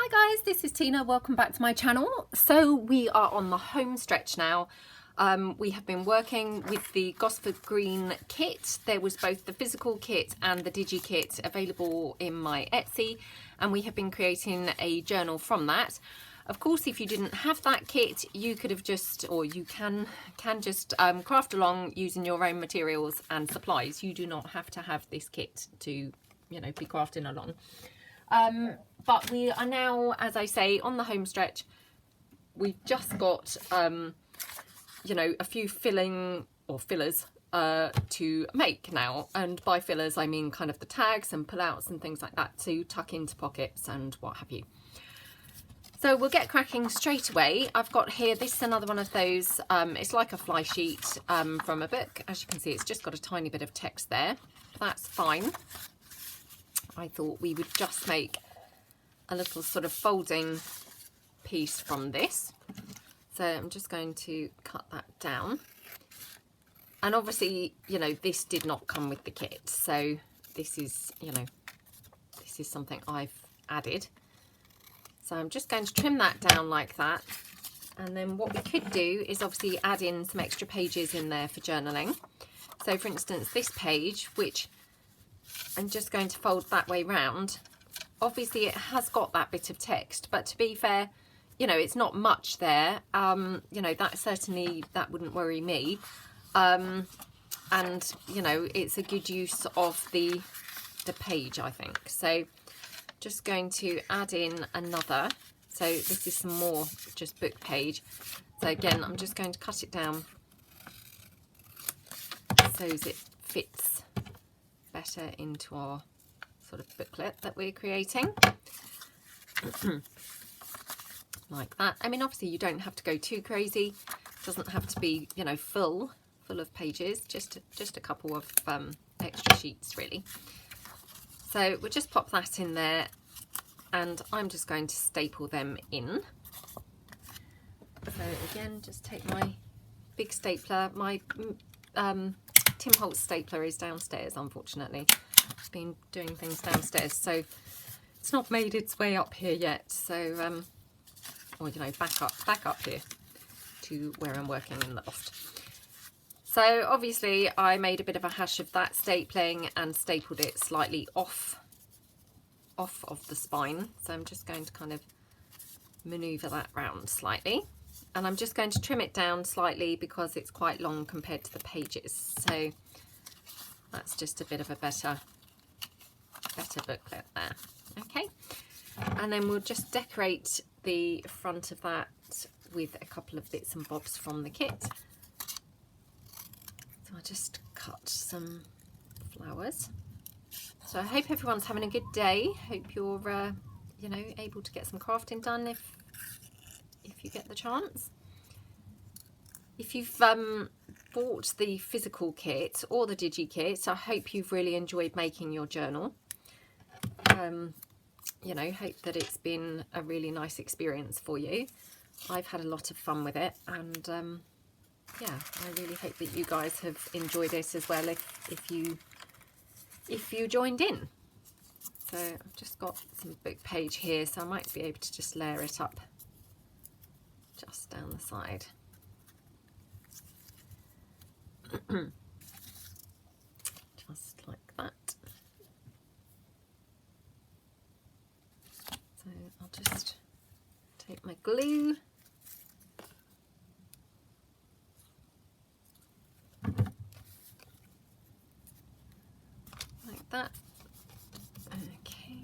Hi guys, this is Tina. Welcome back to my channel. So we are on the home stretch now. We have been working with the Gosford green kit. There was both the physical kit and the digi kit available in my Etsy, and we have been creating a journal from that. Of course, if you didn't have that kit, you could have just, or you can just craft along using your own materials and supplies. You do not have to have this kit to, you know, be crafting along. But we are now, as I say, on the home stretch. We've just got, you know, a few fillers to make now. And by fillers, I mean kind of the tags and pullouts and things like that to tuck into pockets and what have you. So we'll get cracking straight away. I've got here, this is another one of those, it's like a fly sheet from a book. As you can see, it's just got a tiny bit of text there. That's fine. I thought we would just make a little sort of folding piece from this. So I'm just going to cut that down. And obviously, you know, this did not come with the kit. So this is, you know, this is something I've added. So I'm just going to trim that down like that. And then what we could do is obviously add in some extra pages in there for journaling. So for instance, this page, which I'm just going to fold that way round. Obviously it has got that bit of text, but to be fair, you know, it's not much there. You know, that wouldn't worry me. And you know, it's a good use of the page, I think. So just going to add in another. So this is some more just book page. So again, I'm just going to cut it down so as it fits better into our sort of booklet that we're creating. Like that. I mean, obviously you don't have to go too crazy. It doesn't have to be, you know, full of pages, just a couple of extra sheets really. So we'll just pop that in there, and I'm just going to staple them in. So again, just take my big stapler. My Tim Holtz stapler is downstairs, unfortunately. I've been doing things downstairs, so it's not made its way up here yet. So, or you know, back up here to where I'm working in the loft. So obviously I made a bit of a hash of that stapling and stapled it slightly off of the spine. So I'm just going to kind of maneuver that round slightly. And I'm just going to trim it down slightly because it's quite long compared to the pages. So that's just a bit of a better booklet there. Okay. And then we'll just decorate the front of that with a couple of bits and bobs from the kit. So I'll just cut some flowers. So I hope everyone's having a good day. Hope you're, you know, able to get some crafting done if you get the chance. If you've bought the physical kit or the digi kit, I hope you've really enjoyed making your journal. You know, hope that it's been a really nice experience for you. I've had a lot of fun with it, and yeah, I really hope that you guys have enjoyed it as well if you joined in. So I've just got some book page here, so I might be able to just layer it up just down the side. Just like that. So I'll just take my glue. Like that. Okay.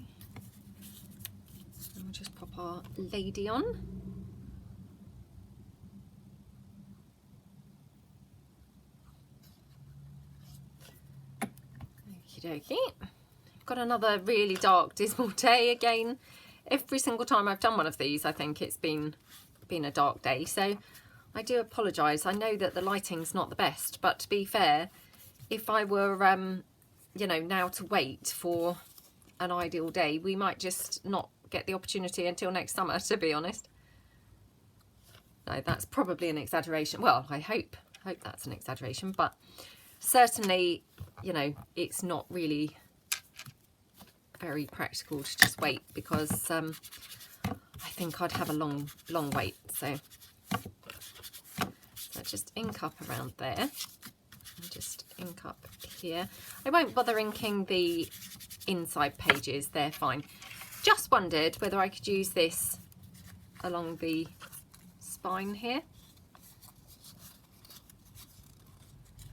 And we'll just pop our lady on. Okie dokie. Got another really dark, dismal day again. Every single time I've done one of these, I think it's been a dark day. So I do apologise. I know that the lighting's not the best, but to be fair, if I were, you know, now to wait for an ideal day, we might just not get the opportunity until next summer, to be honest. No, that's probably an exaggeration. Well, I hope that's an exaggeration, but certainly, you know, it's not really very practical to just wait, because think I'd have a long wait. So just ink up around there, and just ink up here. I won't bother inking the inside pages, they're fine. Just wondered whether I could use this along the spine here.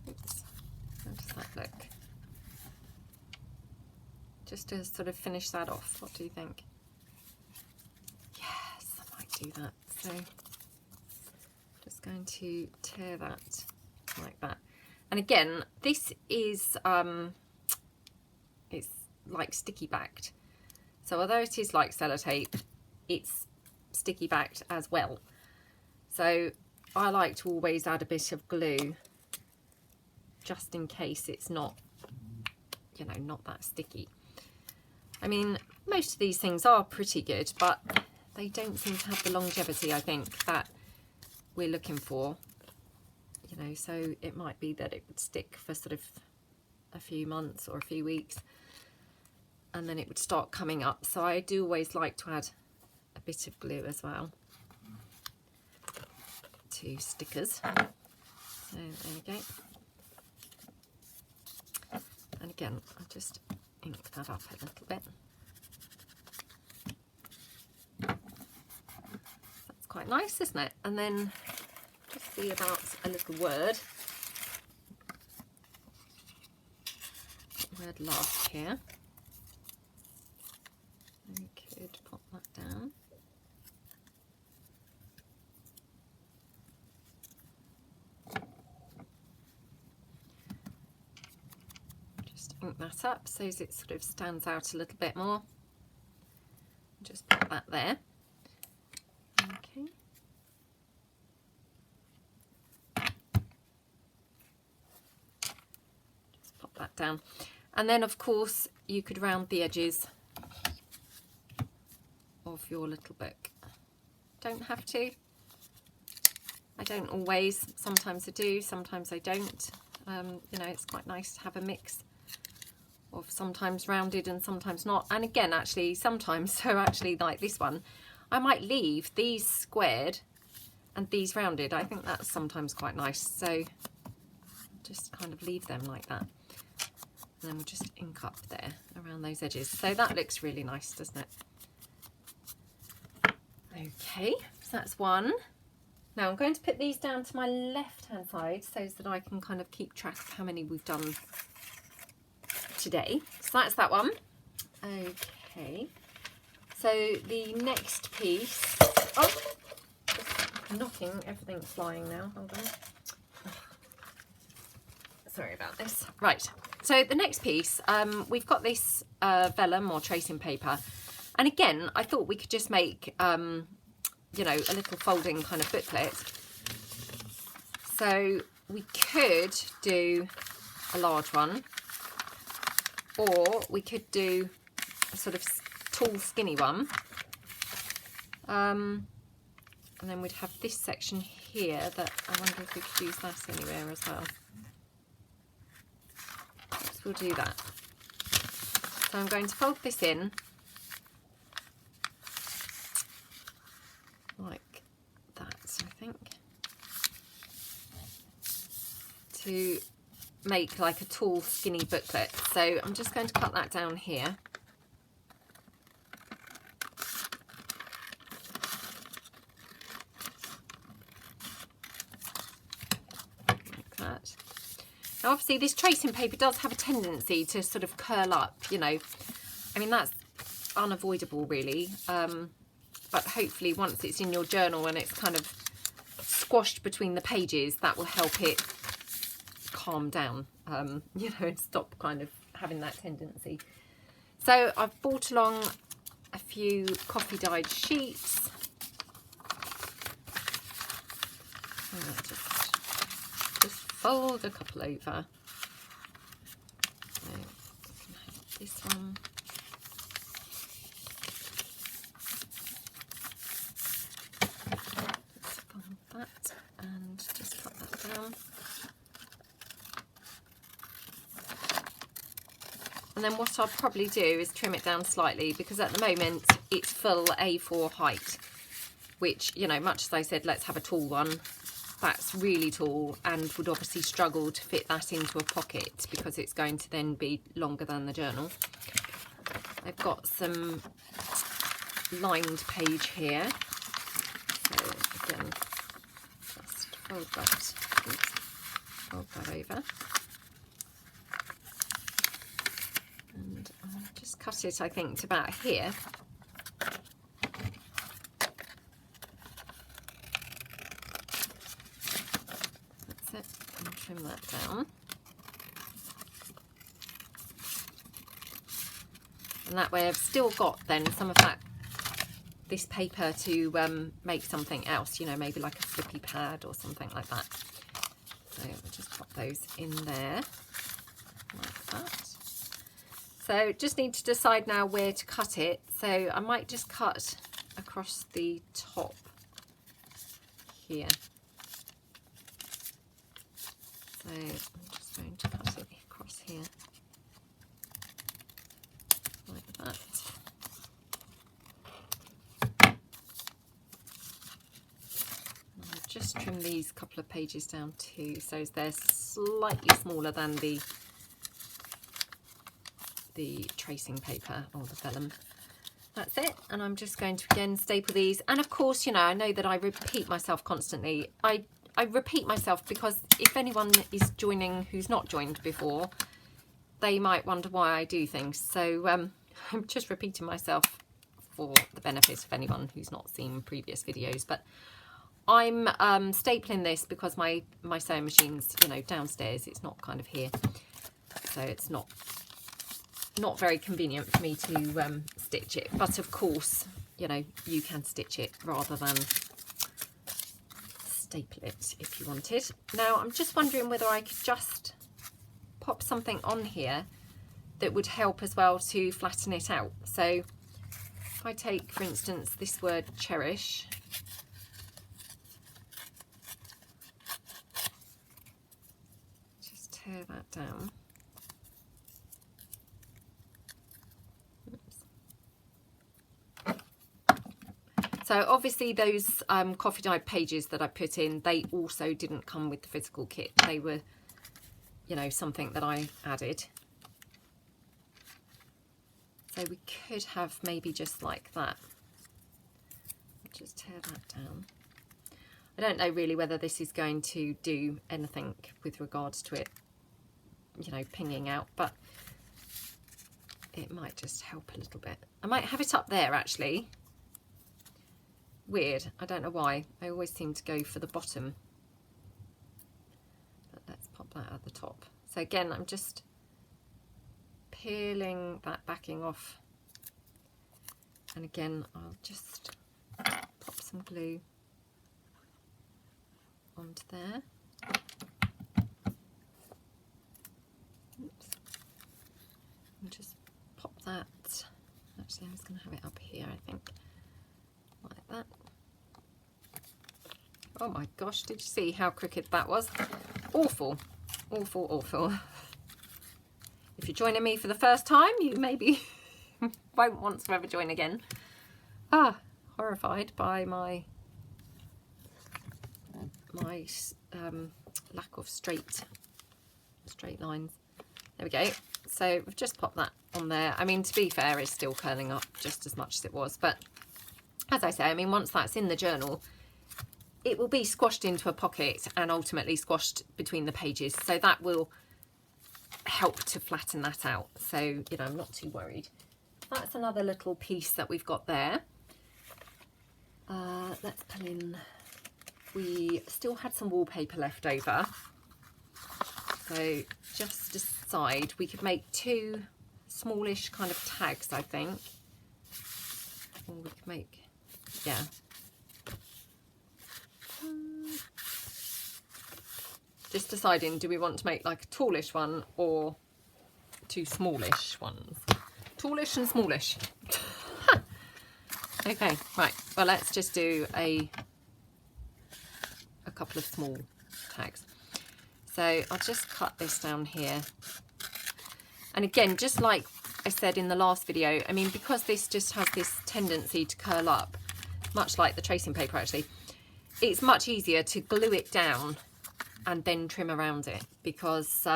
Oops. How does that look? Just to sort of finish that off. What do you think? Yes, I might do that. So just going to tear that like that. And again, this is it's like sticky backed. So although it is like sellotape, it's sticky backed as well. So I like to always add a bit of glue just in case it's not, you know, not that sticky. I mean, most of these things are pretty good, but they don't seem to have the longevity, I think, that we're looking for. You know, so it might be that it would stick for sort of a few months or a few weeks, and then it would start coming up. So I do always like to add a bit of glue as well to stickers. So there we go. And again, I'll just ink that up a little bit. That's quite nice, isn't it? And then just see about a little word. Word last here. We could pop that down. Just ink that up so as it sort of stands out a little bit more. Just put that there. Okay. Just pop that down. And then of course you could round the edges of your little book. Don't have to. I don't always. Sometimes I do, sometimes I don't. You know, it's quite nice to have a mix of sometimes rounded and sometimes not. And again, actually, sometimes, so actually like this one, I might leave these squared and these rounded. I think that's sometimes quite nice. So just kind of leave them like that. And then we'll just ink up there around those edges. So that looks really nice, doesn't it? Okay, so that's one. Now I'm going to put these down to my left hand side so that I can kind of keep track of how many we've done today. So that's that one. Okay, so the next piece, oh, just knocking, everything's flying now, hold on. Sorry about this. Right, so the next piece, we've got this vellum or tracing paper, and again I thought we could just make you know, a little folding kind of booklet. So we could do a large one, or we could do a sort of tall skinny one, and then we'd have this section here that I wonder if we could use that anywhere as well. Perhaps we'll do that. So I'm going to fold this in like that, I think, to make like a tall skinny booklet. So I'm just going to cut that down here. Like that. Now obviously this tracing paper does have a tendency to sort of curl up, you know. I mean, that's unavoidable really. But hopefully once it's in your journal and it's kind of squashed between the pages, that will help it calm down, you know, and stop kind of having that tendency. So I've brought along a few coffee dyed sheets. Just fold a couple over. So we can have this one. That and just cut that down, and then what I'll probably do is trim it down slightly, because at the moment it's full A4 height, which, you know, much as I said, let's have a tall one, that's really tall and would obviously struggle to fit that into a pocket because it's going to then be longer than the journal. I've got some lined page here. So again, just fold that over. And I'll just cut it, I think, to about here. That's it, and trim that down. And that way I've still got then some of this paper to make something else, you know, maybe like a flippy pad or something like that. So we'll just pop those in there like that. So just need to decide now where to cut it. So I might just cut across the top here. So I'm just going to cut it across here like that. I'll just trim these couple of pages down too, so they're slightly smaller than the tracing paper or the vellum. That's it, and I'm just going to again staple these. And of course, you know, I know that I repeat myself constantly. I repeat myself because if anyone is joining who's not joined before, they might wonder why I do things. So I'm just repeating myself for the benefit of anyone who's not seen previous videos. But I'm stapling this because my sewing machine's, you know, downstairs. It's not kind of here, so it's not very convenient for me to stitch it. But of course, you know, you can stitch it rather than staple it if you wanted. Now I'm just wondering whether I could just pop something on here that would help as well to flatten it out. So if I take, for instance, this word cherish, just tear that down. So obviously those coffee dyed pages that I put in, they also didn't come with the physical kit. They were, you know, something that I added. So we could have maybe just like that. Just tear that down. I don't know really whether this is going to do anything with regards to it, you know, pinging out, but it might just help a little bit. I might have it up there actually. Weird, I don't know why. I always seem to go for the bottom. But let's pop that at the top. So again, I'm just peeling that backing off. And again, I'll just pop some glue onto there. Oops. And just pop that. Actually, I'm just going to have it up here, I think. Like that. Oh my gosh, did you see how crooked that was? Awful, awful, awful. If you're joining me for the first time, you maybe won't want to ever join again. Ah, horrified by my lack of straight lines. There we go. So we've just popped that on there. I mean, to be fair, it's still curling up just as much as it was, but as I say, I mean, once that's in the journal, it will be squashed into a pocket and ultimately squashed between the pages. So that will help to flatten that out. So, you know, I'm not too worried. That's another little piece that we've got there. Let's pull in. We still had some wallpaper left over. So just decide, we could make two smallish kind of tags, I think. Or we could make, yeah. Just deciding, do we want to make like a tallish one or two smallish ones? Tallish and smallish. Okay, right. Well, let's just do a couple of small tags. So I'll just cut this down here. And again, just like I said in the last video, I mean, because this just has this tendency to curl up, much like the tracing paper actually, it's much easier to glue it down and then trim around it, because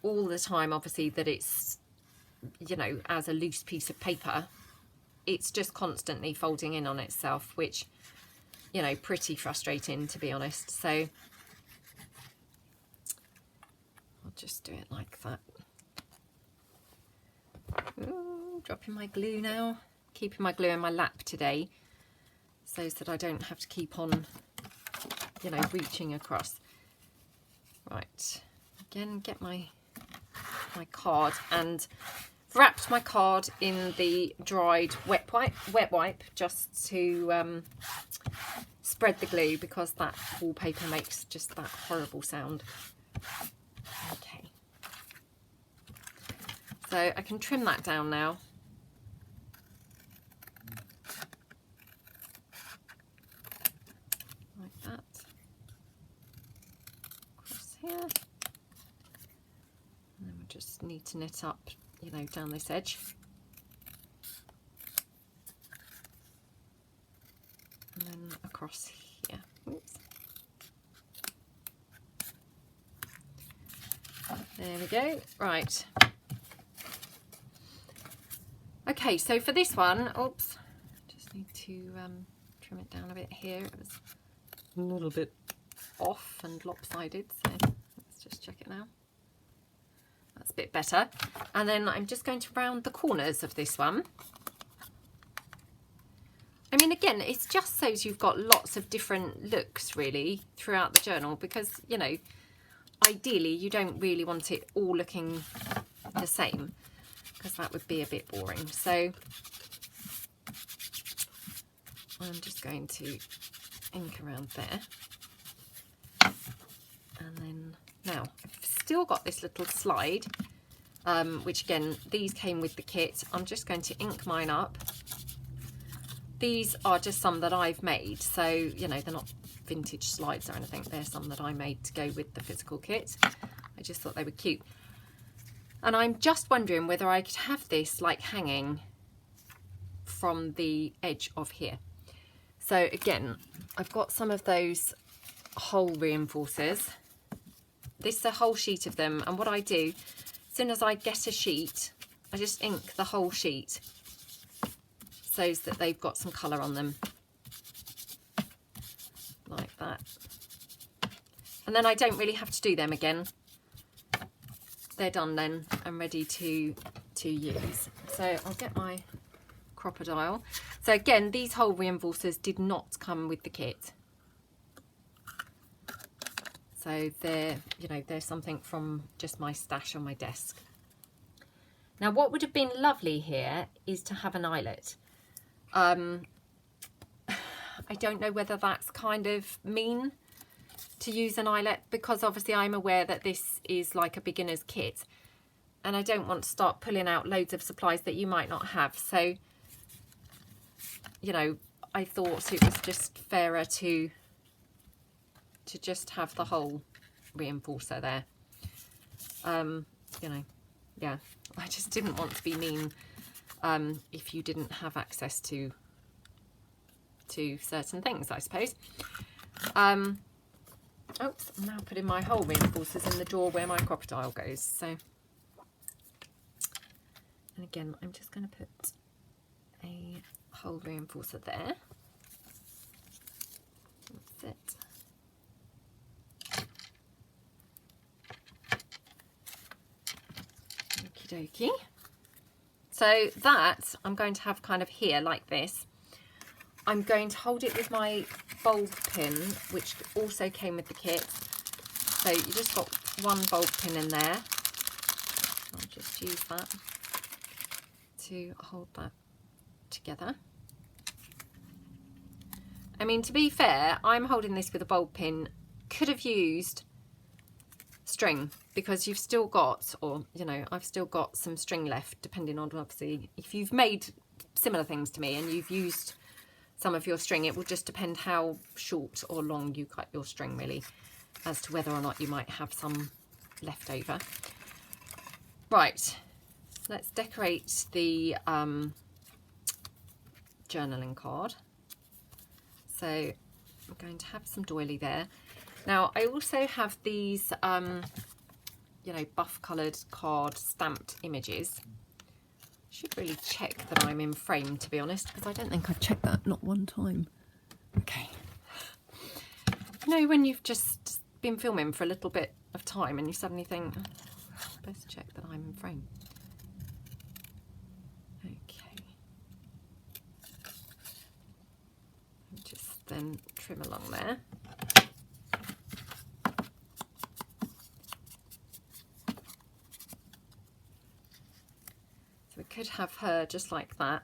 all the time obviously that it's, you know, as a loose piece of paper, it's just constantly folding in on itself, which, you know, pretty frustrating to be honest. So I'll just do it like that. Ooh, dropping my glue now, keeping my glue in my lap today so that I don't have to keep on, you know, reaching across. Right, again, get my card, and wrapped my card in the dried wet wipe just to spread the glue, because that wallpaper makes just that horrible sound. Okay, so I can trim that down now. Like that. Across here. And then we just neaten it up, you know, down this edge. And then across here. Oops. There we go. Right. Okay, so for this one, oops, just need to trim it down a bit here. It was a little bit off and lopsided, so let's just check it now. That's a bit better. And then I'm just going to round the corners of this one. I mean, again, it's just so you've got lots of different looks really throughout the journal, because, you know, ideally you don't really want it all looking the same, because that would be a bit boring. So I'm just going to ink around there. And then now I've still got this little slide, which again, these came with the kit. I'm just going to ink mine up. These are just some that I've made, so, you know, they're not vintage slides or anything. They're some that I made to go with the physical kit. I just thought they were cute. And I'm just wondering whether I could have this like hanging from the edge of here. So again, I've got some of those hole reinforcers. This is a whole sheet of them, and what I do, as soon as I get a sheet, I just ink the whole sheet so that they've got some colour on them, like that. And then I don't really have to do them again. They're done then and ready to use. So I'll get my crocodile. So again, these hole reinforcers did not come with the kit. So they're, you know, they're something from just my stash on my desk. Now what would have been lovely here is to have an eyelet. I don't know whether that's kind of mean to use an eyelet, because obviously I'm aware that this is like a beginner's kit and I don't want to start pulling out loads of supplies that you might not have. So, you know, I thought it was just fairer to just have the whole reinforcer there. You know, yeah, I just didn't want to be mean if you didn't have access to certain things, I suppose. Oops, I'm now putting my hole reinforcers in the drawer where my crocodile goes. So, and again, I'm just going to put a hole reinforcer there. That's it. Okie dokie. So that I'm going to have kind of here like this. I'm going to hold it with my bulb pin, which also came with the kit. So you just got one bulb pin in there. I'll just use that to hold that together. I mean, to be fair, I'm holding this with a bulb pin. Could have used string, because you've still got, or, you know, I've still got some string left, depending on, obviously, if you've made similar things to me and you've used some of your string, it will just depend how short or long you cut your string, really, as to whether or not you might have some left over. Right, let's decorate the journaling card. So I'm going to have some doily there. Now I also have these, you know, buff coloured card stamped images. Should really check that I'm in frame, to be honest, because I don't think I've checked that not one time. Okay. You know, when you've just been filming for a little bit of time and you suddenly think, oh, best check that I'm in frame. Okay. Just then trim along there. So we could have her just like that.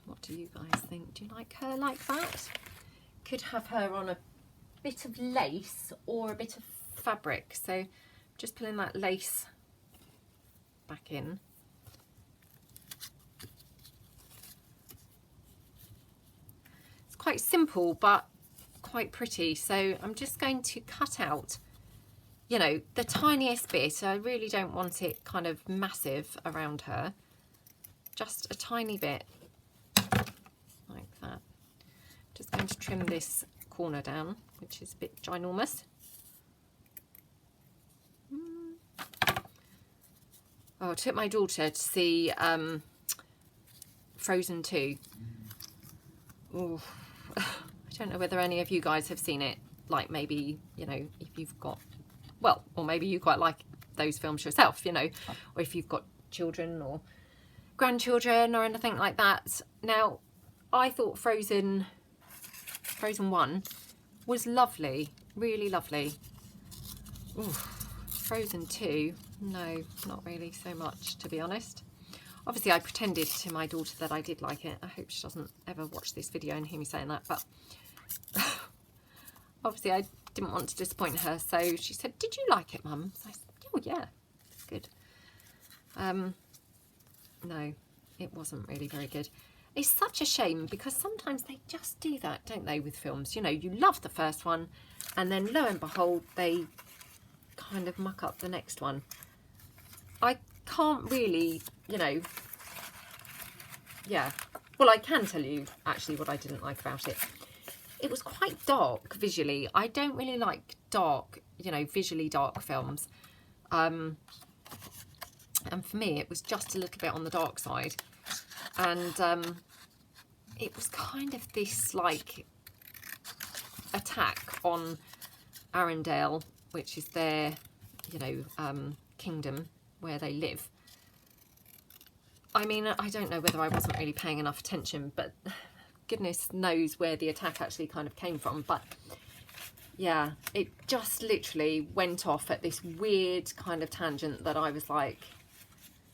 What do you guys think? Do you like her like that? Could have her on a bit of lace or a bit of fabric. So just pulling that lace back in. It's quite simple but quite pretty. So I'm just going to cut out, you know, the tiniest bit. I really don't want it kind of massive around her. Just a tiny bit like that. Just going to trim this corner down, which is a bit ginormous. Oh, I took my daughter to see Frozen 2. Ooh. I don't know whether any of you guys have seen it. Like maybe, you know, if you've got, well, or maybe you quite like those films yourself, you know, or if you've got children or grandchildren or anything like that. Now, I thought Frozen 1 was lovely, really lovely. Ooh, Frozen 2, no, not really so much, to be honest. Obviously, I pretended to my daughter that I did like it. I hope she doesn't ever watch this video and hear me saying that, but obviously I didn't want to disappoint her. So she said, "Did you like it, Mum?" So I said, "Oh yeah, it's good." No, it wasn't really very good. It's such a shame because sometimes they just do that, don't they, with films? You know, you love the first one and then lo and behold, they kind of muck up the next one. I can't really, you know, yeah. Well, I can tell you actually what I didn't like about it. It was quite dark visually. I don't really like dark, you know, visually dark films. And for me, it was just a little bit on the dark side. And it was kind of this, like, attack on Arendelle, which is their, you know, kingdom where they live. I mean, I don't know whether I wasn't really paying enough attention, but goodness knows where the attack actually kind of came from. But yeah, it just literally went off at this weird kind of tangent that I was like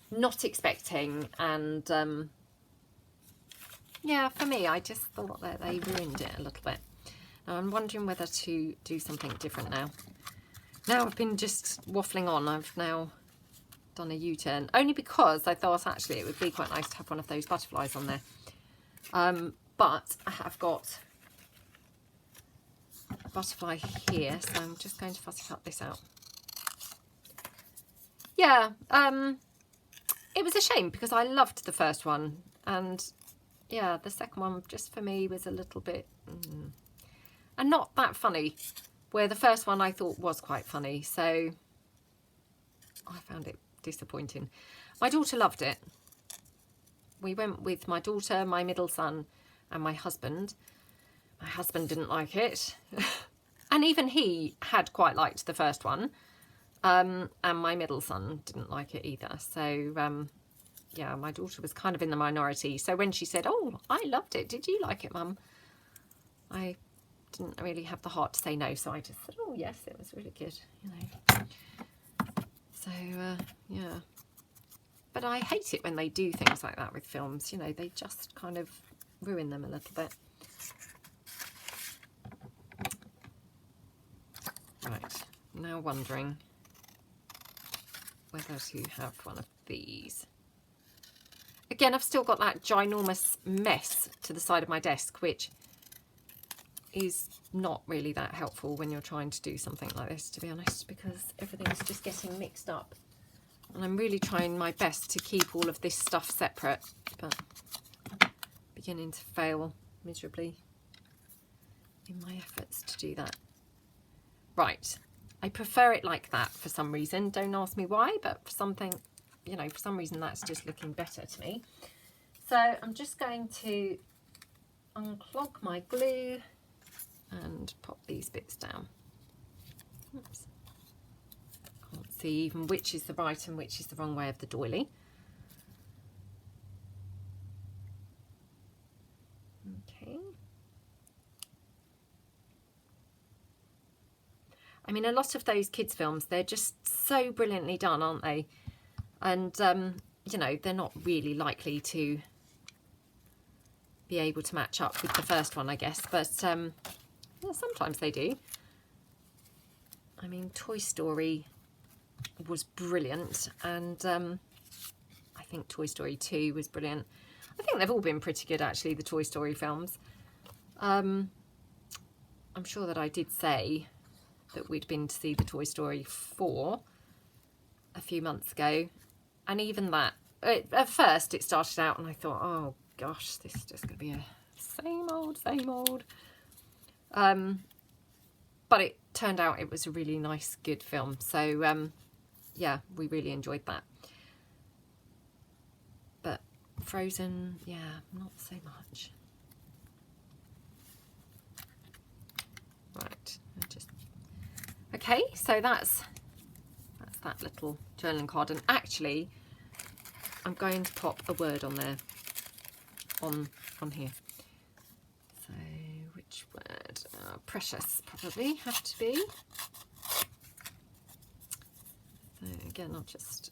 not expecting. And yeah, for me, I just thought that they ruined it a little bit. Now I'm wondering whether to do something different now. Now I've been just waffling on. I've now done a U-turn, only because I thought actually it would be quite nice to have one of those butterflies on there. But I have got a butterfly here, so I'm just going to fussy cut this out. Yeah, it was a shame because I loved the first one, and yeah, the second one just for me was a little bit and not that funny, where the first one I thought was quite funny, so I found it disappointing. My daughter loved it. We went with my daughter, my middle son, and my husband. My husband didn't like it. And even he had quite liked the first one. And my middle son didn't like it either. So, yeah, my daughter was kind of in the minority. So when she said, "Oh, I loved it. Did you like it, Mum?" I didn't really have the heart to say no. So I just said, "Oh, yes, it was really good," you know. So, yeah. But I hate it when they do things like that with films. You know, they just kind of ruin them a little bit. Right, now wondering whether to have one of these. Again, I've still got that ginormous mess to the side of my desk, which is not really that helpful when you're trying to do something like this, to be honest, because everything's just getting mixed up. And I'm really trying my best to keep all of this stuff separate, but beginning to fail miserably in my efforts to do that. Right, I prefer it like that for some reason. Don't ask me why, but for something, you know, for some reason that's just looking better to me. So I'm just going to unclog my glue and pop these bits down. Oops. Can't see even which is the right and which is the wrong way of the doily. Okay. I mean, a lot of those kids' films, they're just so brilliantly done, aren't they? And, you know, they're not really likely to be able to match up with the first one, I guess. But yeah, sometimes they do. I mean, Toy Story was brilliant. And I think Toy Story 2 was brilliant. I think they've all been pretty good, actually, the Toy Story films. I'm sure that I did say that we'd been to see the Toy Story 4 a few months ago, and even that, at first it started out and I thought, oh gosh, this is just going to be a same old, but it turned out it was a really nice, good film. So yeah, we really enjoyed that. But Frozen, yeah, not so much. Right, okay, so that's that little journaling card, and actually I'm going to pop a word on there, on here. So which word? Precious probably have to be. So again, I'll just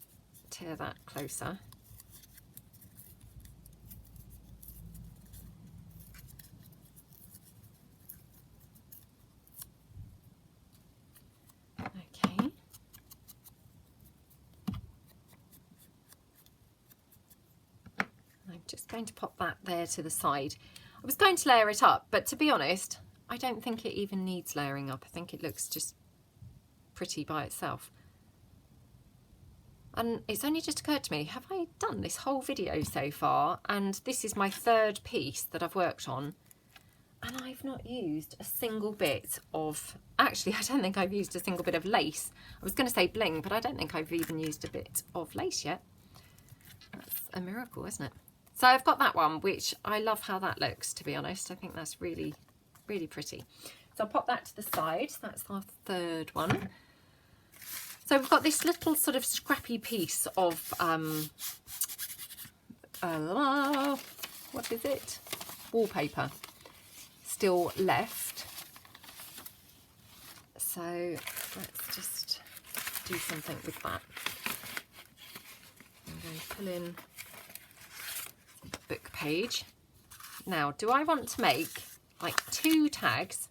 tear that closer. Okay. I'm just going to pop that there to the side. I was going to layer it up, but to be honest, I don't think it even needs layering up. I think it looks just pretty by itself. And it's only just occurred to me, have I done this whole video so far? And this is my third piece that I've worked on, and I've not used a single bit of, actually I don't think I've used a single bit of lace. I was going to say bling, but I don't think I've even used a bit of lace yet. That's a miracle, isn't it? So I've got that one, which I love how that looks, to be honest. I think that's really, really pretty. So I'll pop that to the side. That's our third one. So we've got this little sort of scrappy piece of, what is it? Wallpaper still left. So let's just do something with that. I'm going to pull in book page. Now, do I want to make like 2 tags,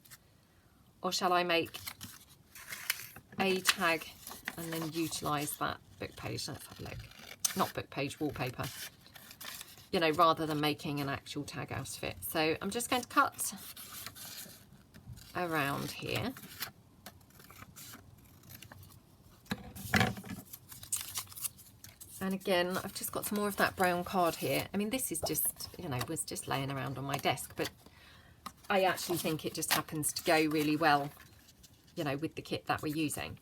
or shall I make a tag and then utilise that book page? Let's have a look. Not book page, wallpaper. You know, rather than making an actual tag out of it. So I'm just going to cut around here. And again, I've just got some more of that brown card here. I mean, this is just, you know, was just laying around on my desk, but I actually think it just happens to go really well, you know, with the kit that we're using.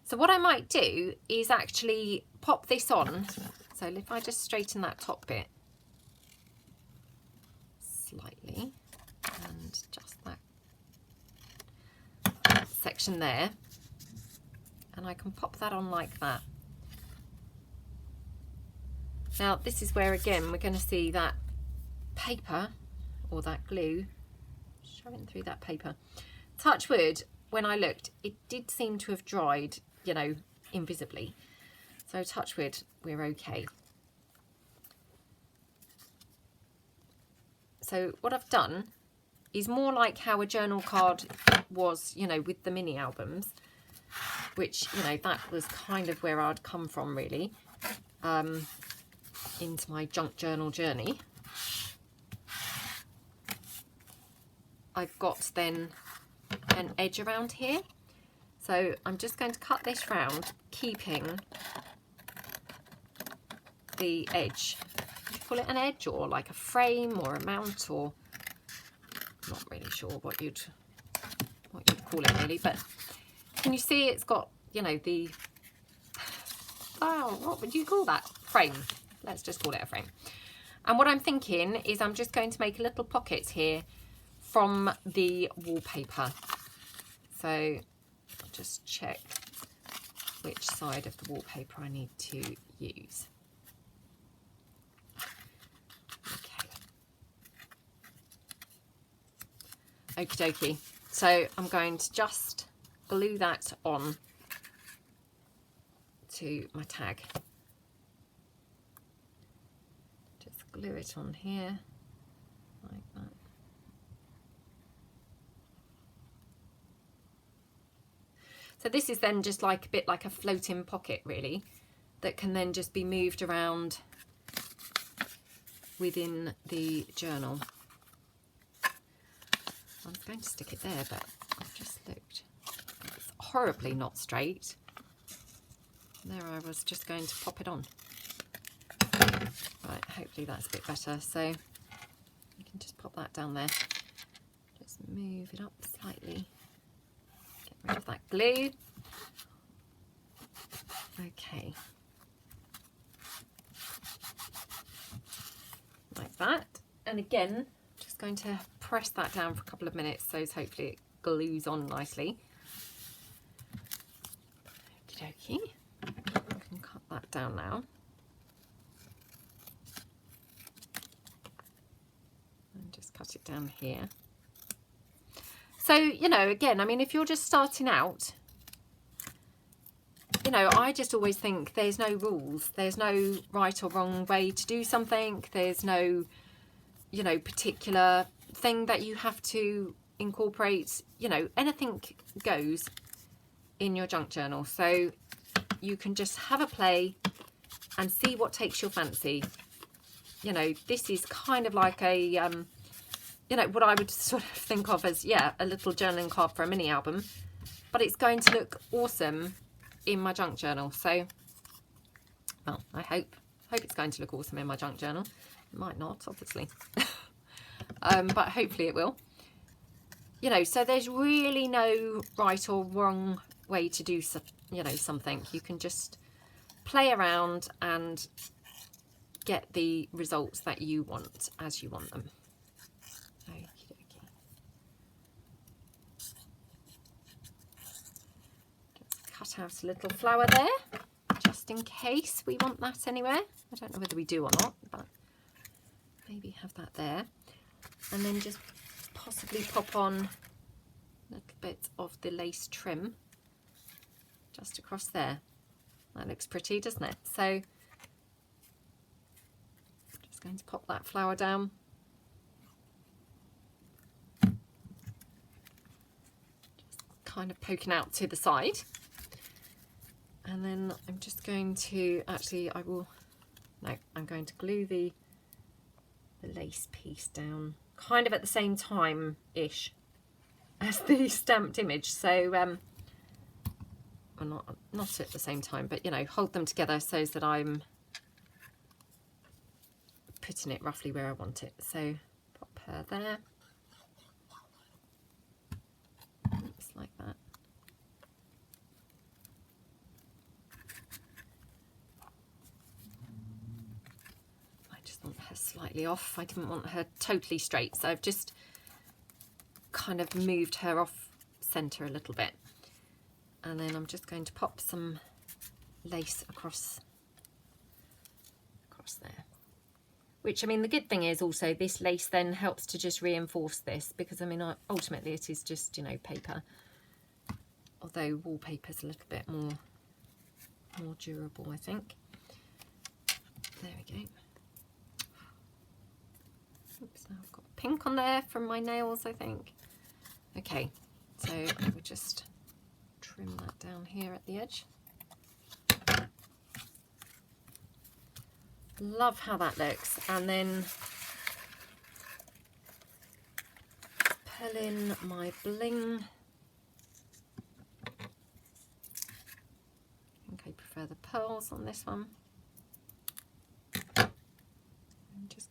So what I might do is actually pop this on. So if I just straighten that top bit slightly and just that section there, and I can pop that on like that. Now this is where again we're going to see that paper or that glue showing through that paper. Touch wood, when I looked, it did seem to have dried, you know, invisibly. So touch wood, we're okay. So what I've done is more like how a journal card was, you know, with the mini albums, which, you know, that was kind of where I'd come from really, into my junk journal journey. I've got then an edge around here. So I'm just going to cut this round, keeping the edge. Call it an edge or like a frame or a mount, or not really sure what you'd call it really, but can you see it's got, you know, the, oh, what would you call that? Frame. Let's just call it a frame. And what I'm thinking is I'm just going to make a little pocket here from the wallpaper. So I'll just check which side of the wallpaper I need to use. Okay. Okie dokie. So I'm going to just glue that on to my tag. Just glue it on here like that. So this is then just like a bit like a floating pocket really, that can then just be moved around within the journal. I'm going to stick it there, but I've just looked. It's horribly not straight. There I was just going to pop it on. Right, hopefully that's a bit better. So you can just pop that down there. Just move it up slightly. Get rid of that glue. Okay. Like that. And again, just going to press that down for a couple of minutes so hopefully it glues on nicely. Okie dokie. I can cut that down now. And just cut it down here. So, you know, again, I mean, if you're just starting out, you know, I just always think there's no rules. There's no right or wrong way to do something. There's no, you know, particular thing that you have to incorporate. You know, anything goes in your junk journal. So you can just have a play and see what takes your fancy. You know, this is kind of like a, you know, what I would sort of think of as, yeah, a little journaling card for a mini album. But it's going to look awesome in my junk journal. So, well, I hope it's going to look awesome in my junk journal. It might not, obviously. But hopefully it will. You know, so there's really no right or wrong way to do, you know, something. You can just play around and get the results that you want as you want them. Okie dokie. Just cut out a little flower there, just in case we want that anywhere. I don't know whether we do or not, but maybe have that there. And then just possibly pop on a little bit of the lace trim just across there. That looks pretty, doesn't it? So just going to pop that flower down. Just kind of poking out to the side. And then I'm just going to, actually I'm going to glue the lace piece down kind of at the same time-ish as the stamped image. So, well, not at the same time, but, you know, hold them together so that I'm putting it roughly where I want it. So pop her there. Just like that. Want her slightly off. I didn't want her totally straight, so I've just kind of moved her off center a little bit, and then I'm just going to pop some lace across there, which, I mean, the good thing is also this lace then helps to just reinforce this, because I mean ultimately it is just, you know, paper, although wallpaper's a little bit more durable, I think. There we go. Oops, now I've got pink on there from my nails, I think. Okay, so I will just trim that down here at the edge. Love how that looks. And then pull in my bling. I think I prefer the pearls on this one.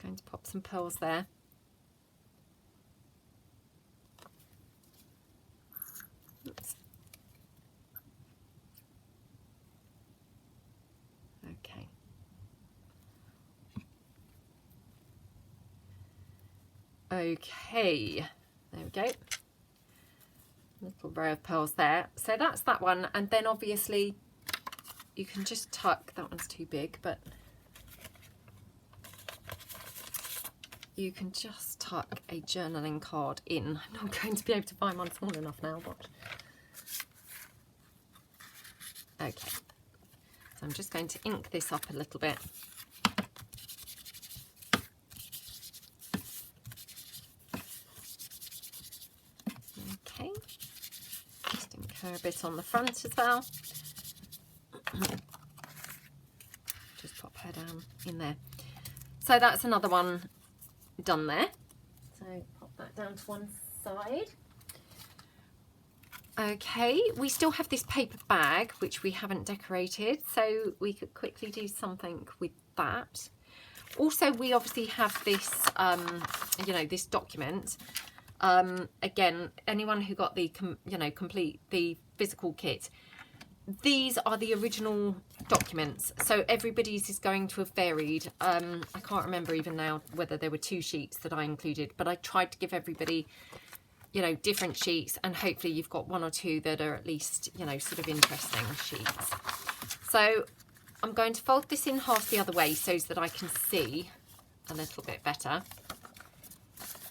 Going to pop some pearls there. Oops. Okay. Okay, there we go. Little row of pearls there. So that's that one. And then obviously you can just tuck, that one's too big, but you can just tuck a journaling card in. I'm not going to be able to find one small enough now, but okay. So I'm just going to ink this up a little bit. Okay, just ink her a bit on the front as well. Just pop her down in there. So that's another one done there. So pop that down to one side. Okay, we still have this paper bag which we haven't decorated, so we could quickly do something with that. Also, we obviously have this, you know, this document. Again, anyone who got the, you know, complete the physical kit, these are the original documents, so everybody's is going to have varied. I can't remember even now whether there were 2 sheets that I included, but I tried to give everybody, you know, different sheets, and hopefully you've got 1 or 2 that are at least, you know, sort of interesting sheets. So I'm going to fold this in half the other way so that I can see a little bit better.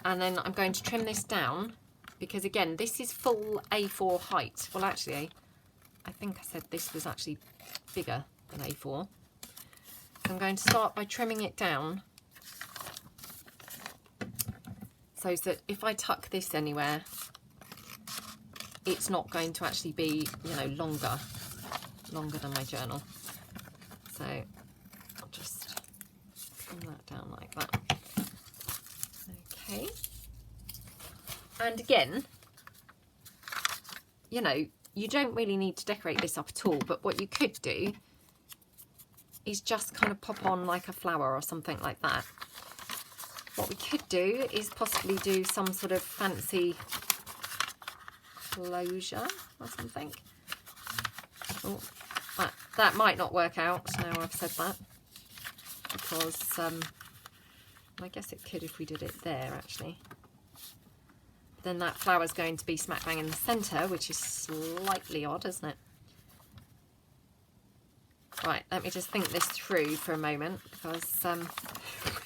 And then I'm going to trim this down because, again, this is full A4 height. Well, actually, I think I said this was actually bigger than A4. So I'm going to start by trimming it down so that if I tuck this anywhere, it's not going to actually be, you know, longer than my journal. So I'll just trim that down like that. Okay. And again, you know, you don't really need to decorate this up at all, but what you could do is just kind of pop on like a flower or something like that. What we could do is possibly do some sort of fancy closure or something. Oh, that might not work out now I've said that, because I guess it could if we did it there actually. Then that flower's going to be smack bang in the centre, which is slightly odd, isn't it? Right, let me just think this through for a moment, because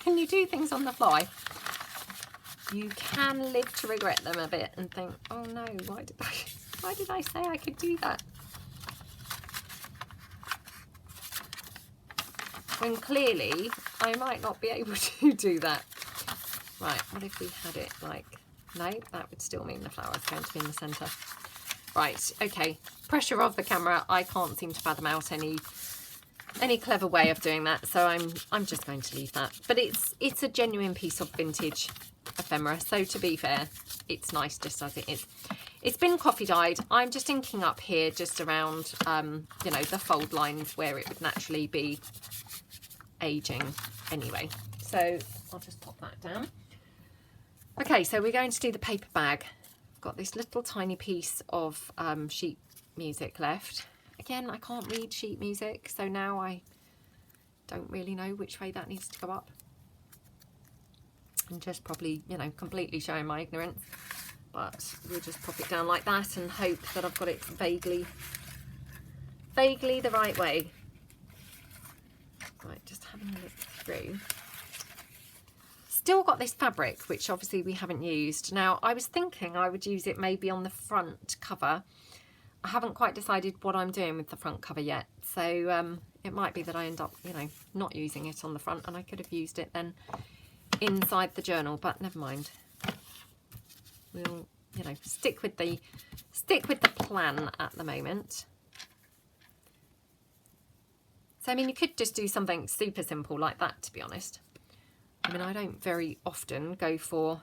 when you do things on the fly, you can live to regret them a bit and think, oh no, why did I say I could do that? When clearly I might not be able to do that. Right, what if we had it like, no, that would still mean the flower's going to be in the centre. Right, okay, pressure of the camera, I can't seem to fathom out any clever way of doing that, so I'm just going to leave that. But it's a genuine piece of vintage ephemera, so to be fair, it's nice just as it is. It's been coffee dyed. I'm just inking up here just around you know, the fold lines where it would naturally be aging anyway. So I'll just pop that down. Okay, so we're going to do the paper bag. I've got this little tiny piece of sheet music left. Again, I can't read sheet music, so now I don't really know which way that needs to go up. I'm just probably, you know, completely showing my ignorance. But we'll just pop it down like that and hope that I've got it vaguely the right way. Right, just having a look through. Still got this fabric, which obviously we haven't used. Now, I was thinking I would use it maybe on the front cover. I haven't quite decided what I'm doing with the front cover yet. So it might be that I end up, you know, not using it on the front, and I could have used it then inside the journal, but never mind. We'll, you know, stick with the plan at the moment. So, I mean, you could just do something super simple like that, to be honest. I mean, I don't very often go for,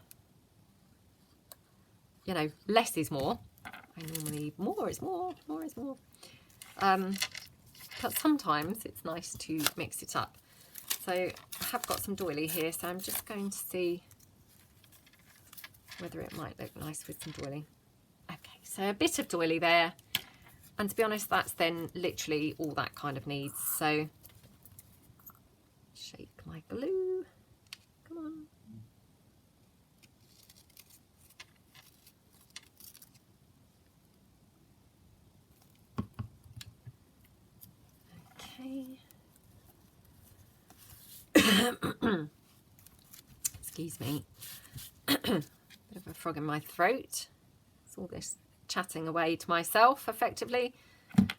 you know, less is more. I normally, more is more, more is more. But sometimes it's nice to mix it up. So I have got some doily here, so I'm just going to see whether it might look nice with some doily. Okay, So a bit of doily there. And to be honest, that's then literally all that kind of needs. So shake my glue. Come on. Okay. Excuse me. Bit of a frog in my throat. It's all this chatting away to myself, effectively.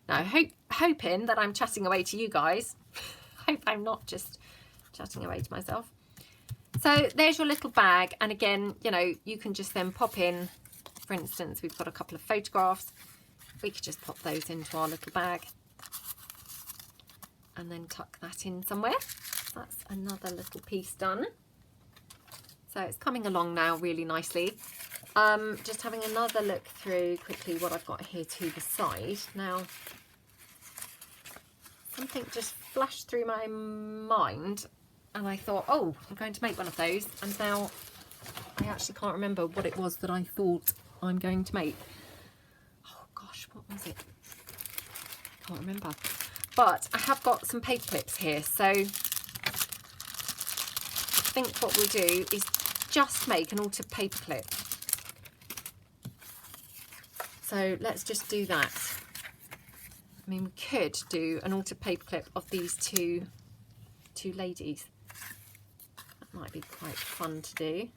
Now, hoping that I'm chatting away to you guys. Hope I'm not just chatting away to myself. So there's your little bag. And again, you know, you can just then pop in, for instance, we've got a couple of photographs. We could just pop those into our little bag and then tuck that in somewhere. That's another little piece done. So it's coming along now really nicely. Just having another look through quickly what I've got here to the side. Now, something just flashed through my mind and I thought, oh, I'm going to make one of those. And now I actually can't remember what it was that I thought I'm going to make. Oh gosh, what was it? I can't remember. But I have got some paper clips here. So I think what we'll do is just make an altered paper clip. So let's just do that. I mean, we could do an altered paper clip of these two ladies. That might be quite fun to do.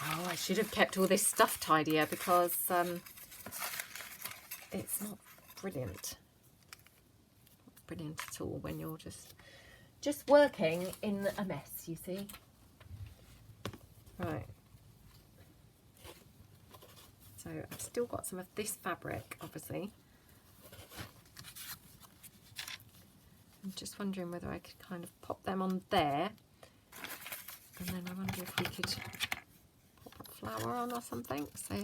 Oh, I should have kept all this stuff tidier because it's not brilliant. Not brilliant at all when you're just working in a mess, you see. Right. So I've still got some of this fabric, obviously. I'm just wondering whether I could kind of pop them on there. And then I wonder if we could pop a flower on or something. So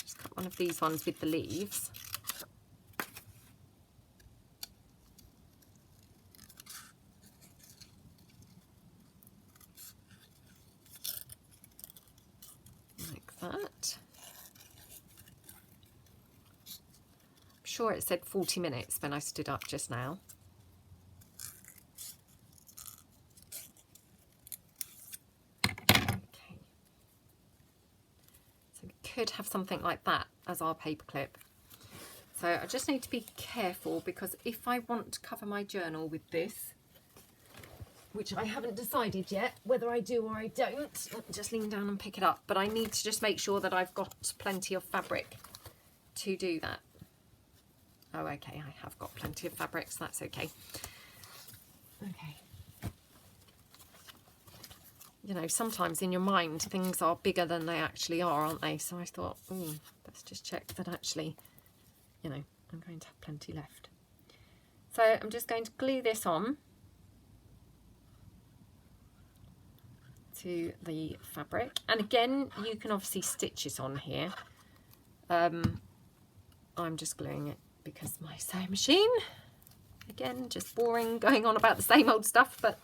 just cut one of these ones with the leaves. Like that. I'm sure it said 40 minutes when I stood up just now. Could have something like that as our paper clip. So I just need to be careful because if I want to cover my journal with this, which I haven't decided yet whether I do or I don't, let me just lean down and pick it up, but I need to just make sure that I've got plenty of fabric to do that. Oh, okay, I have got plenty of fabric, so that's okay. Okay. You know, sometimes in your mind things are bigger than they actually are, aren't they? So I thought, oh, let's just check that actually, you know, I'm going to have plenty left. So I'm just going to glue this on to the fabric. And again, you can obviously stitch it on here. I'm just gluing it because my sewing machine, again, just boring, going on about the same old stuff, but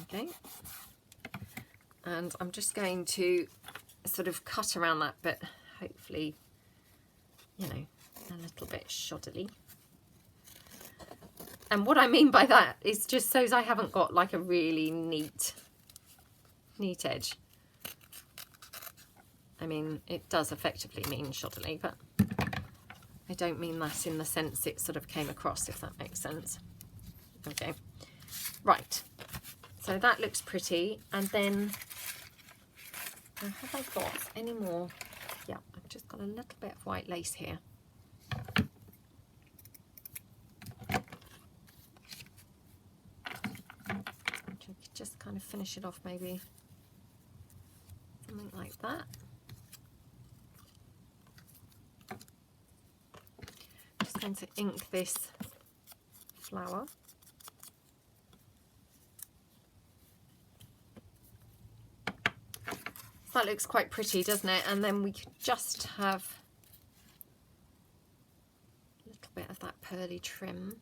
okay. And I'm just going to sort of cut around that bit, hopefully, you know, a little bit shoddily. And what I mean by that is just so I haven't got like a really neat edge. I mean, it does effectively mean shoddily, but I don't mean that in the sense it sort of came across, if that makes sense. Okay. Right, so that looks pretty, and then have I got any more? Yeah, I've just got a little bit of white lace here. Just kind of finish it off, maybe something like that. Just going to ink this flower. That looks quite pretty, doesn't it? And then we could just have a little bit of that pearly trim.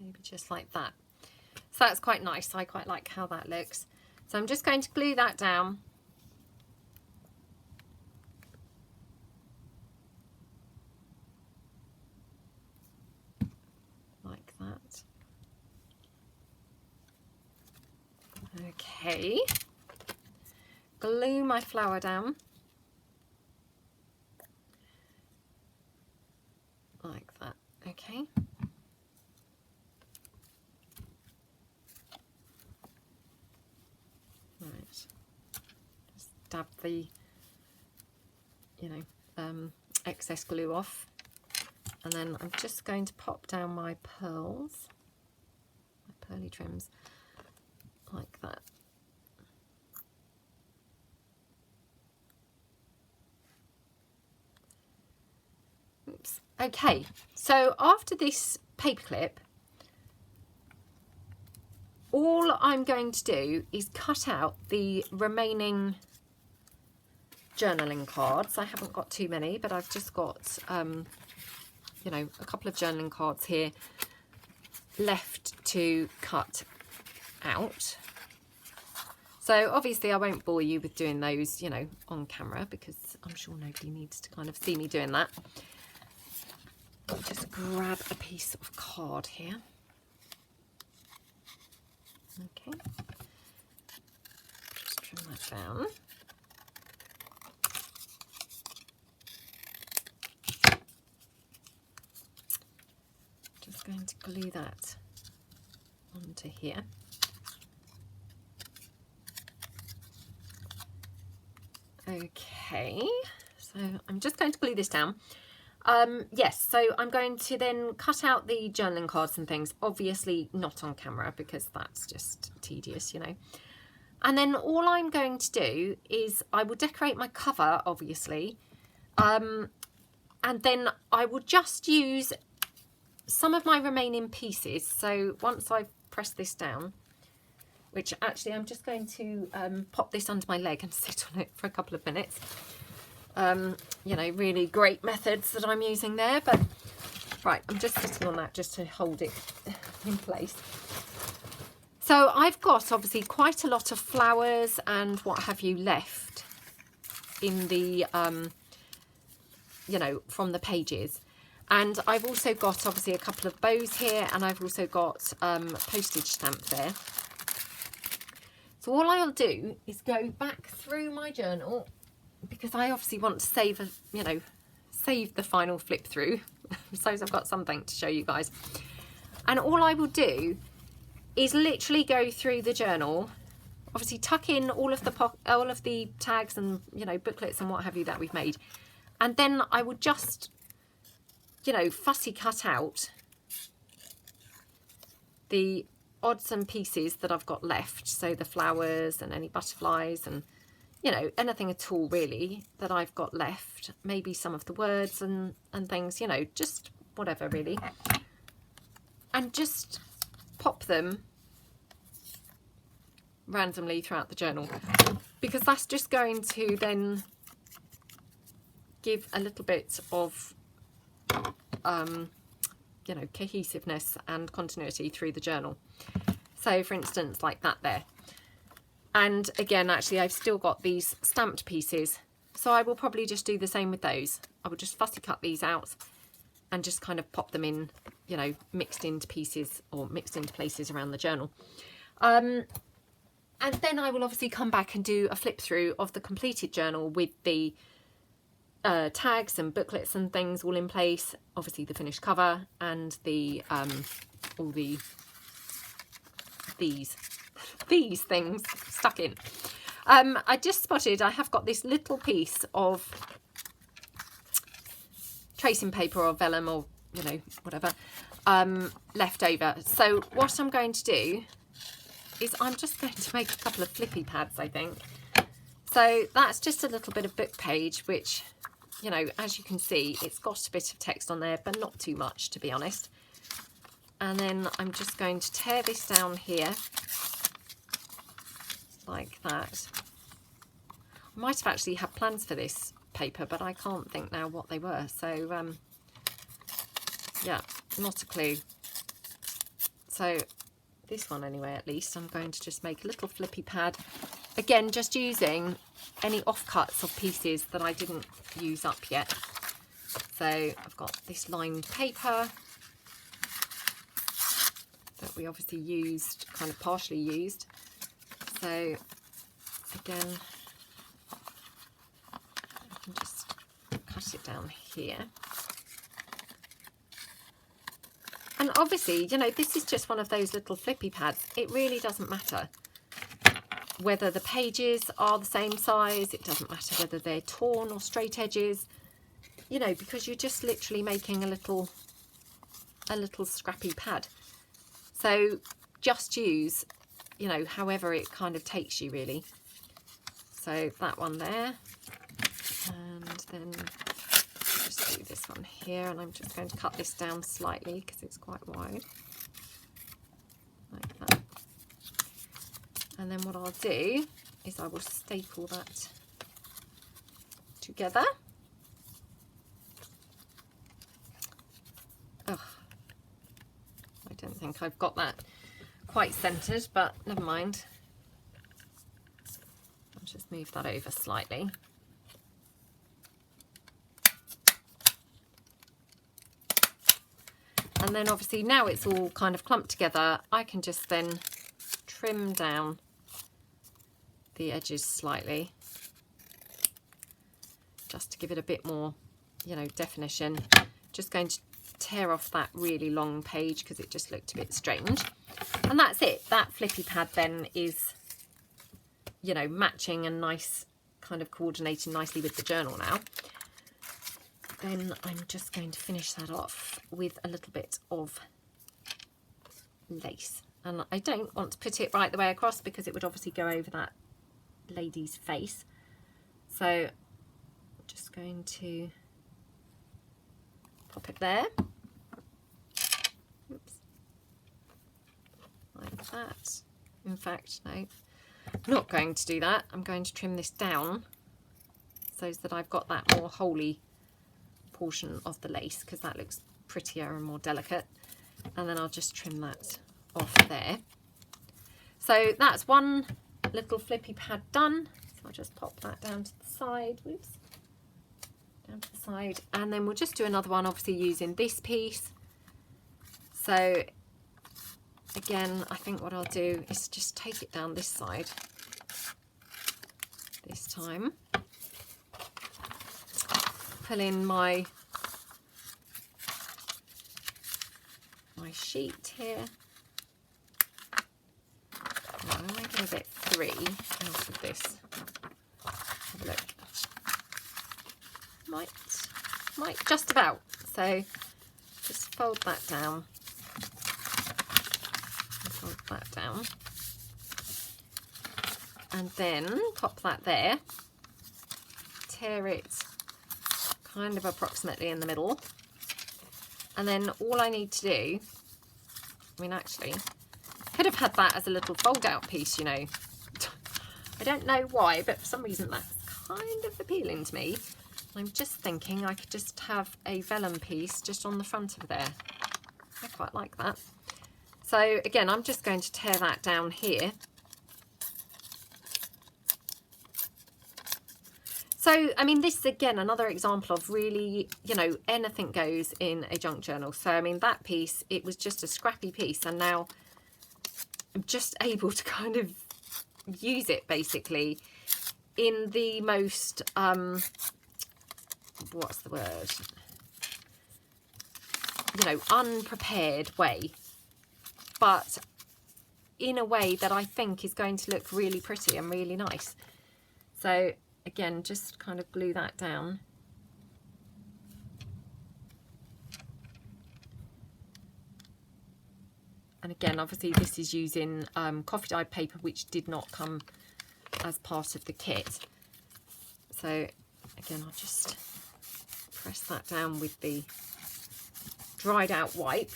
maybe just like that. So that's quite nice. I quite like how that looks. So I'm just going to glue that down. Like that. Okay. Glue my flower down. Like that. Okay. Right. Just dab the, excess glue off. And then I'm just going to pop down my pearls, my pearly trims, like that. Oops. Okay, so after this paperclip, all I'm going to do is cut out the remaining journaling cards. I haven't got too many, but I've just got a couple of journaling cards here left to cut out. So obviously I won't bore you with doing those, on camera, because I'm sure nobody needs to kind of see me doing that. I'll just grab a piece of card here. Okay. Just trim that down. Just going to glue that onto here. Okay, so I'm just going to glue this down. Yes, so I'm going to then cut out the journaling cards and things, obviously not on camera because that's just tedious, And then all I'm going to do is I will decorate my cover, obviously, and then I will just use some of my remaining pieces. So once I've pressed this down, which actually I'm just going to pop this under my leg and sit on it for a couple of minutes. Really great methods that I'm using there, but right, I'm just sitting on that just to hold it in place. So I've got obviously quite a lot of flowers and what have you left in the, from the pages. And I've also got obviously a couple of bows here, and I've also got postage stamp there. So all I'll do is go back through my journal, because I obviously want to save the final flip through, so I've got something to show you guys. And all I will do is literally go through the journal, obviously tuck in all of the tags and booklets and what have you that we've made, and then I will just fussy cut out the odds and pieces that I've got left, so the flowers and any butterflies and anything at all really that I've got left, maybe some of the words and things, just whatever really, and just pop them randomly throughout the journal, because that's just going to then give a little bit of cohesiveness and continuity through the journal. So for instance, like that there. And again, actually, I've still got these stamped pieces, so I will probably just do the same with those. I will just fussy cut these out and just kind of pop them in, mixed into pieces or mixed into places around the journal. And then I will obviously come back and do a flip through of the completed journal with the tags and booklets and things all in place, obviously the finished cover and the all these things stuck in. I just spotted I have got this little piece of tracing paper or vellum or whatever left over. So what I'm going to do is I'm just going to make a couple of flippy pads, I think. So that's just a little bit of book page, which as you can see, it's got a bit of text on there, but not too much, to be honest. And then I'm just going to tear this down here like that. I might have actually had plans for this paper, but I can't think now what they were. So yeah, not a clue. So this one anyway, at least, I'm going to just make a little flippy pad. Again, just using any offcuts of pieces that I didn't use up yet. So I've got this lined paper that we obviously used, kind of partially used. So again, I can just cut it down here. And obviously, you know, this is just one of those little flippy pads. It really doesn't matter whether the pages are the same size. It doesn't matter whether they're torn or straight edges, you know, because you're just literally making a little scrappy pad. So just use, you know, however it kind of takes you really. So that one there, and then just do this one here, and I'm just going to cut this down slightly because it's quite wide, like that. And then what I'll do is I will staple that together. Oh, I don't think I've got that quite centered, but never mind. I'll just move that over slightly. And then obviously now it's all kind of clumped together, I can just then trim down the edges slightly, just to give it a bit more, you know, definition. Just going to tear off that really long page because it just looked a bit strange. And that's it. That flippy pad then is, you know, matching and nice, kind of coordinating nicely with the journal now. Then I'm just going to finish that off with a little bit of lace. And I don't want to put it right the way across because it would obviously go over that lady's face. So I'm just going to pop it there. Oops. Like that. In fact, no, I'm not going to do that. I'm going to trim this down so that I've got that more holy portion of the lace, because that looks prettier and more delicate. And then I'll just trim that off there. So that's one little flippy pad done. So I'll just pop that down to the side. Whoops. Down to the side. And then we'll just do another one, obviously using this piece. So again, I think what I'll do is just take it down this side this time. Pull in my sheet here. Now I'm making a bit 3 out of this. Have a look. Might just about. So just fold that down. Fold that down. And then pop that there. Tear it kind of approximately in the middle. And then all I need to do, I mean, actually, could have had that as a little fold out piece, you know. I don't know why, but for some reason that's kind of appealing to me. I'm just thinking I could just have a vellum piece just on the front of there. I quite like that. So again, I'm just going to tear that down here. So, I mean, this is again another example of really, you know, anything goes in a junk journal. So, I mean, that piece, it was just a scrappy piece, and now I'm just able to kind of use it basically in the most, what's the word? You know, unprepared way, but in a way that I think is going to look really pretty and really nice. So, again, just kind of glue that down. And again, obviously this is using coffee dyed paper, which did not come as part of the kit. So again, I'll just press that down with the dried out wipe.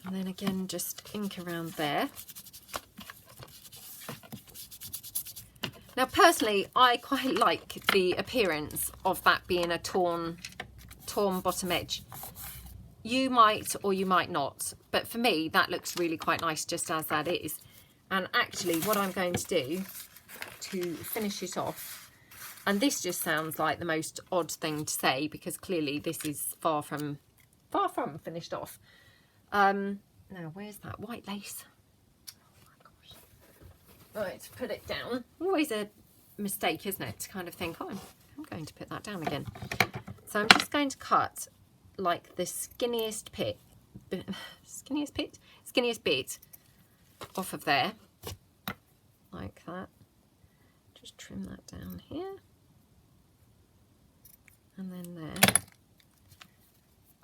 And then again, just ink around there. Now, personally, I quite like the appearance of that being a torn bottom edge. You might or you might not, but for me that looks really quite nice just as that is. And actually what I'm going to do to finish it off, and this just sounds like the most odd thing to say because clearly this is far from finished off. Now where's that white lace? Oh my gosh. Right, put it down. Always a mistake, isn't it, to kind of think, oh, I'm going to put that down again. So I'm just going to cut like the skinniest bit off of there, like that. Just trim that down here, and then there.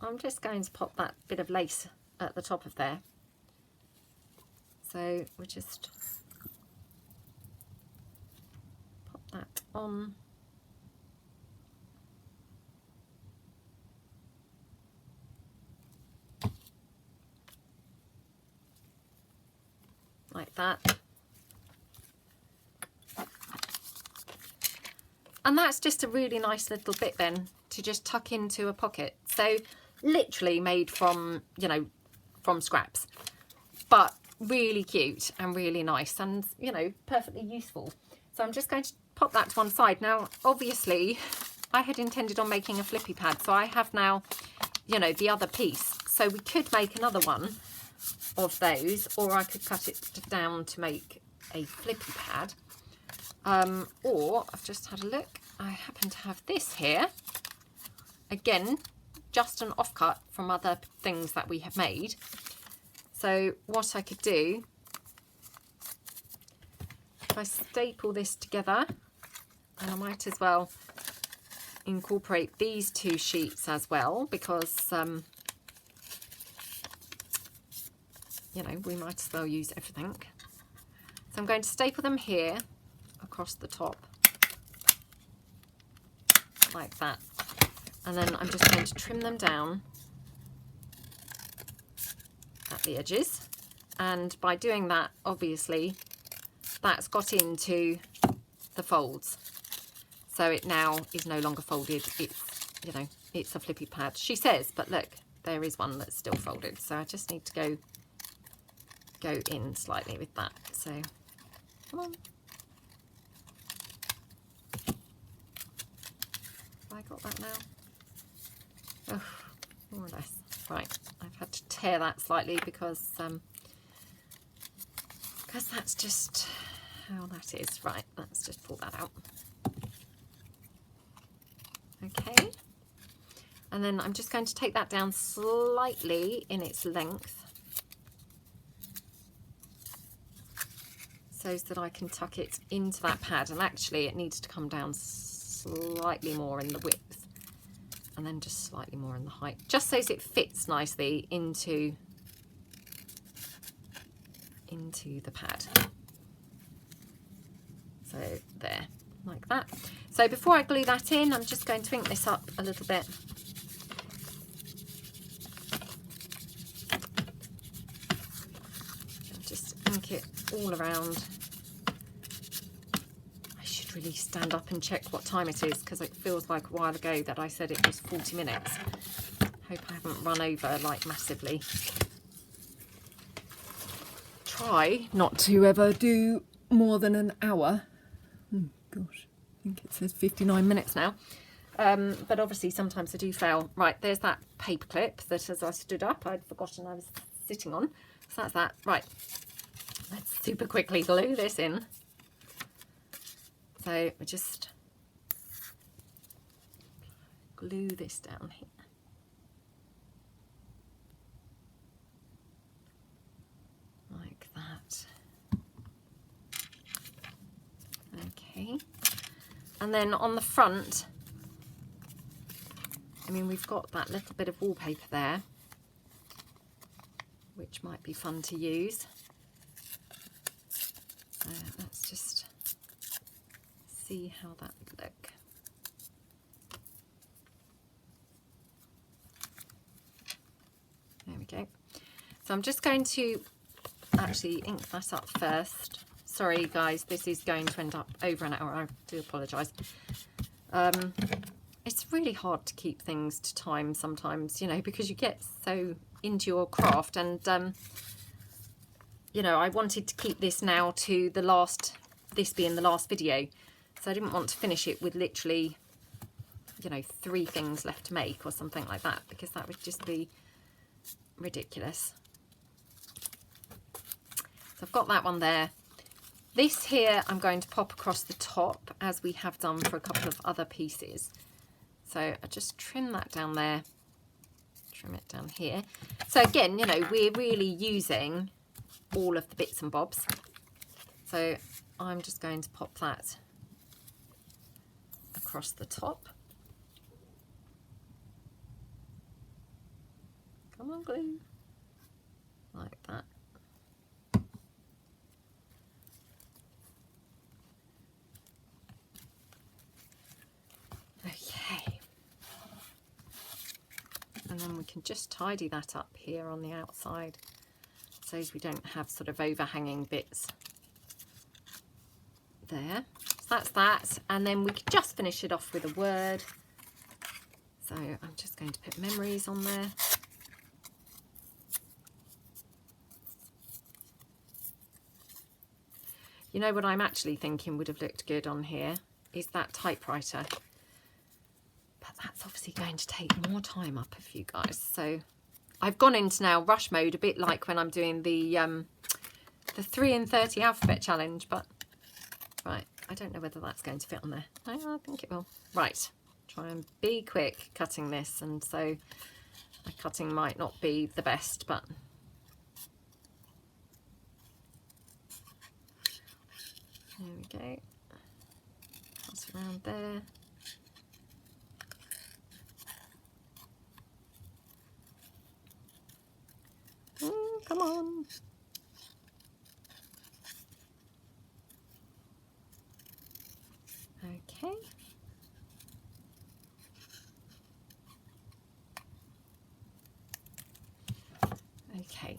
I'm just going to pop that bit of lace at the top of there. So we just pop that on. Like that. And that's just a really nice little bit then to just tuck into a pocket. So literally made from, you know, from scraps, but really cute and really nice and, you know, perfectly useful. So I'm just going to pop that to one side. Now, obviously, I had intended on making a flippy pad, so I have now, you know, the other piece. So we could make another one of those, or I could cut it down to make a flippy pad, or I've just had a look, I happen to have this here, again just an offcut from other things that we have made. So what I could do, if I staple this together, and I might as well incorporate these two sheets as well, because you know, we might as well use everything. So I'm going to staple them here across the top, like that. And then I'm just going to trim them down at the edges. And by doing that, obviously, that's got into the folds. So it now is no longer folded. It's, you know, it's a flippy pad. She says, but look, there is one that's still folded. So I just need to go in slightly with that. So come on. Have I got that now? Oh, more or less. Right, I've had to tear that slightly because that's just how that is. Right, let's just pull that out. Okay, and then I'm just going to take that down slightly in its length, so that I can tuck it into that pad. And actually it needs to come down slightly more in the width, and then just slightly more in the height, just so it fits nicely into the pad. So there, like that. So before I glue that in, I'm just going to ink this up a little bit. Just ink it all around. I should really stand up and check what time it is, because it feels like a while ago that I said it was 40 minutes. Hope I haven't run over like massively. Try not to ever do more than an hour. Oh gosh, I think it says 59 minutes now. But obviously sometimes I do fail. Right, there's that paper clip that as I stood up I'd forgotten I was sitting on. So that's that. Right, let's super quickly glue this in. So we just glue this down here. Like that. Okay. And then on the front, I mean, we've got that little bit of wallpaper there, which might be fun to use. Let's just see how that would look. There we go. So I'm just going to actually ink that up first. Sorry guys, this is going to end up over an hour. I do apologise. it's really hard to keep things to time sometimes, you know, because you get so into your craft. And you know, I wanted to keep this now to the last, this being the last video, so I didn't want to finish it with literally, you know, 3 things left to make or something like that, because that would just be ridiculous. So I've got that one there. This here I'm going to pop across the top, as we have done for a couple of other pieces. So I just trim that down there, trim it down here. So again, you know, we're really using all of the bits and bobs. So I'm just going to pop that across the top. Come on, glue. Like that. Okay. And then we can just tidy that up here on the outside, so as we don't have sort of overhanging bits there. So that's that. And then we could just finish it off with a word. So I'm just going to put memories on there. You know what I'm actually thinking would have looked good on here is that typewriter. But that's obviously going to take more time up of you guys. So I've gone into now rush mode, a bit like when I'm doing the 3 in 30 alphabet challenge. But right, I don't know whether that's going to fit on there. I think it will. Right, try and be quick cutting this, and so my cutting might not be the best, but there we go. Cut around there. Come on. Okay. Okay.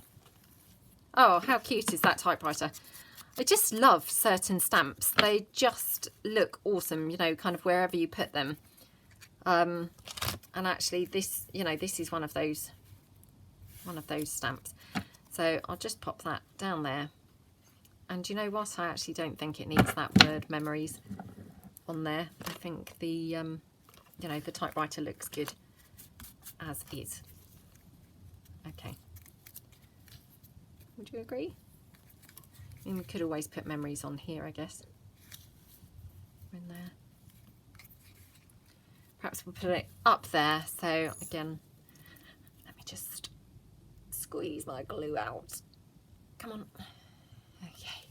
Oh, how cute is that typewriter? I just love certain stamps. They just look awesome, you know, kind of wherever you put them. And actually this, you know, this is one of those stamps. So I'll just pop that down there. And you know what? I actually don't think it needs that word memories on there. I think the, you know, the typewriter looks good as is. Okay. Would you agree? I mean, we could always put memories on here, I guess. In there. Perhaps we'll put it up there. So again, let me just squeeze my glue out. Come on. Okay.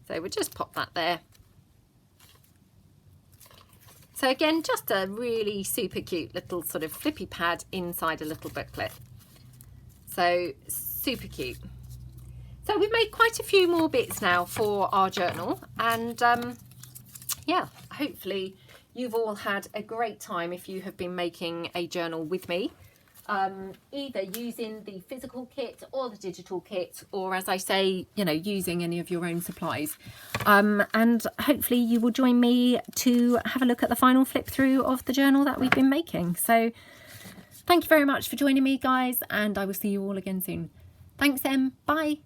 So we'll just pop that there. So again, just a really super cute little sort of flippy pad inside a little booklet. So super cute. So we've made quite a few more bits now for our journal, and yeah, hopefully you've all had a great time if you have been making a journal with me, either using the physical kit or the digital kit, or as I say, you know, using any of your own supplies. And hopefully you will join me to have a look at the final flip through of the journal that we've been making. So thank you very much for joining me, guys, and I will see you all again soon. Thanks, Em. Bye.